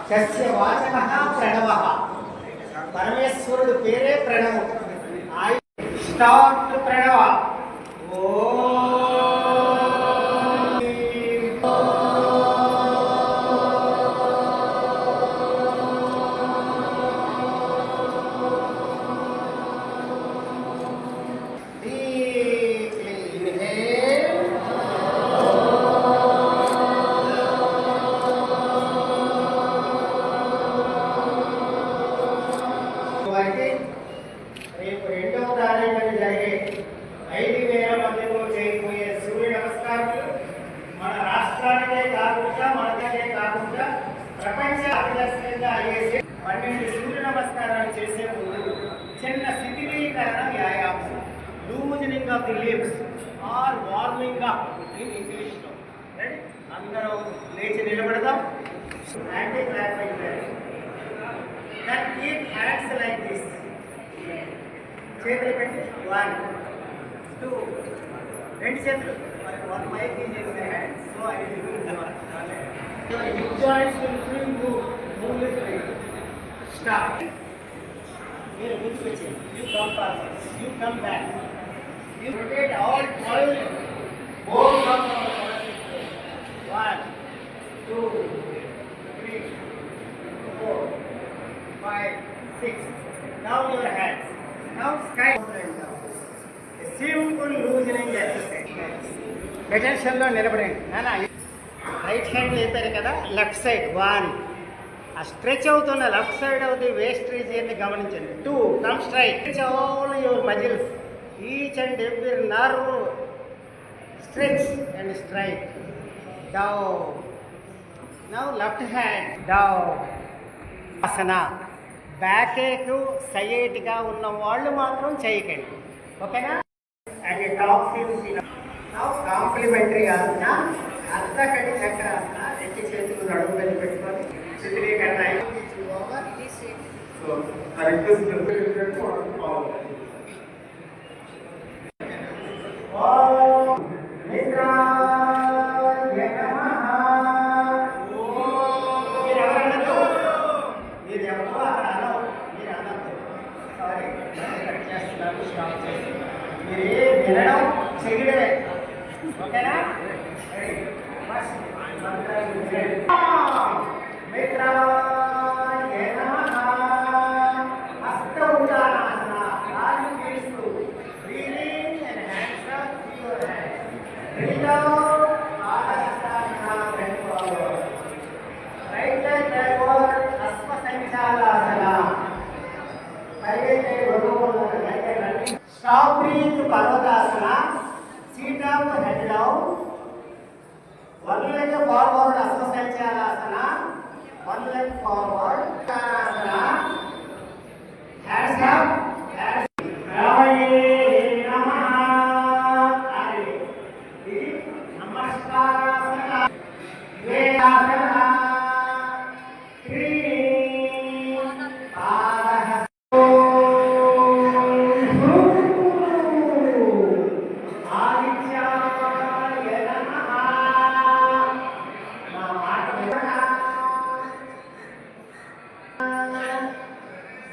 తస్య వాచకః ప్రణవః. పరమేశ్వరుడు పేరే ప్రణవం. స్టార్ట్ ప్రణవ. రేపు 2వ తారీఖున జరిగే 5,000 మందితో చేయబోయే సూర్య నమస్కారాలు మన రాష్ట్రానికే కాకుండా మనకే కాకుండా ప్రపంచ అభిదర్శనంగా అయ్యేసి 12 సూర్య నమస్కారాలు చేసే ముందు చిన్న శిథిలీకరణ వ్యాయామం, loosening of the limbs or warming up in ఇంగ్లీష్లో. అందరూ లేచి నిలబడదాం. Anti clapping that keep hands like this. చేతులు పెట్టి 1 2 2 చేతులు. one mic is in my hand, so I will do one. Your hip joints will fully move this way. Start. Here, you come forward. You come back. You rotate all 12 bones of our body. 1 2 3 4 5 6. Now your hands. Now sky. A simple loosening exercise. Attention lo నిలబడండి. నానా right hand వేపారు కదా, left side 1. ఆ stretch అవుతున్న left side of the waist రీజియన్ని గమనించండి. 2 come straight. Stretch all your muscles, each and every nerve stretch and straight. Down. Now left hand down. Asana. Back ఏక్ సైడ్గా ఉన్న వాళ్ళు మాత్రం చేయకండి, ఓకేనా? And top complementary asana, Ardhakati Chakrasana. 2 చేతులు నడుము మీద పెట్టుకొని శిథిలీకరణ. మీరు వినడం చెయ్యడమే, ఓకేనా? హస్త ఉచ్చారణాసన. గాలి పీలుస్తూ breathing and hands up to your hands. Breathe out. Padahastasana. Breathe forward. Right leg backward. Ashwa Sanchalanasana. పైకి వదులుకోవాలి. Stop breathe Parvatasana. Sit up, head down. One leg forward, Asana Sanchalasana. One leg forward. Asana. Hands up. Hands up. Namaskar. Vedasana.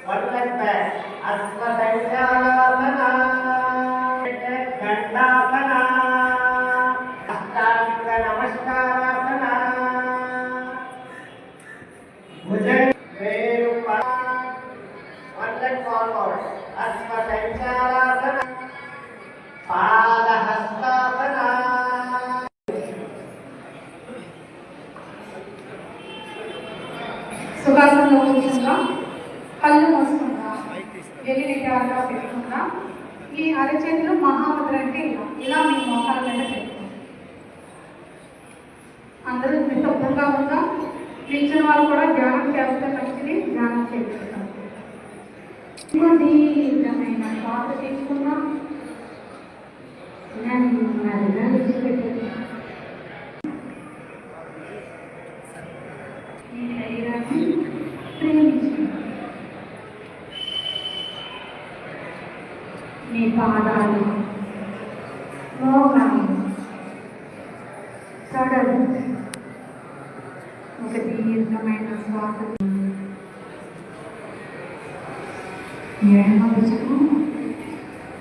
One leg back. Asva Sanchalasana. Gandasana. Ashtanga Namaskarasana. Bhujan Verupa. One leg forward. Asva Sanchalasana. Padahastasana. సుఖాసనంలో కూర్చుందాం. కళ్ళు మూసుకుందాం. వెళ్ళి నిటారుగా పెట్టుకుందాం. ఈ అరచేతులు మహాముద్ర అంటే ఇలా మీ మోకాల మీద పెట్టుకుందాం. అందరూ నిశ్శబ్దంగా ఉందాం. నిల్చిన వాళ్ళు కూడా ధ్యానం చేస్తే మంచిది. ధ్యానం చేస్తాం. దీర్ఘమైన శ్వాస తీసుకుందాం. నెమ్మదిగా విడిచిపెట్టండి. ఈ శరీరాన్ని ప్రేమించండి. మీ పాదాలు, మోకాలు, సడలు ఒక దీర్ఘమైన శ్వాస ఎడమ భుజము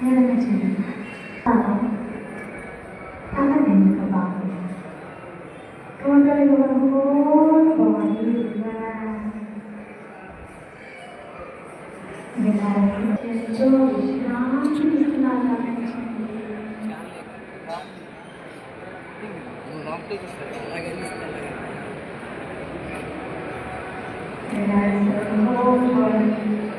ఎడమ చెయ్యి తల వెనుక భాగం టోటల్ యువర్ హోల్ బాడీ ఎంతో విశ్రాంతి ఇస్తున్నారు గమనించండి. Relax your whole body.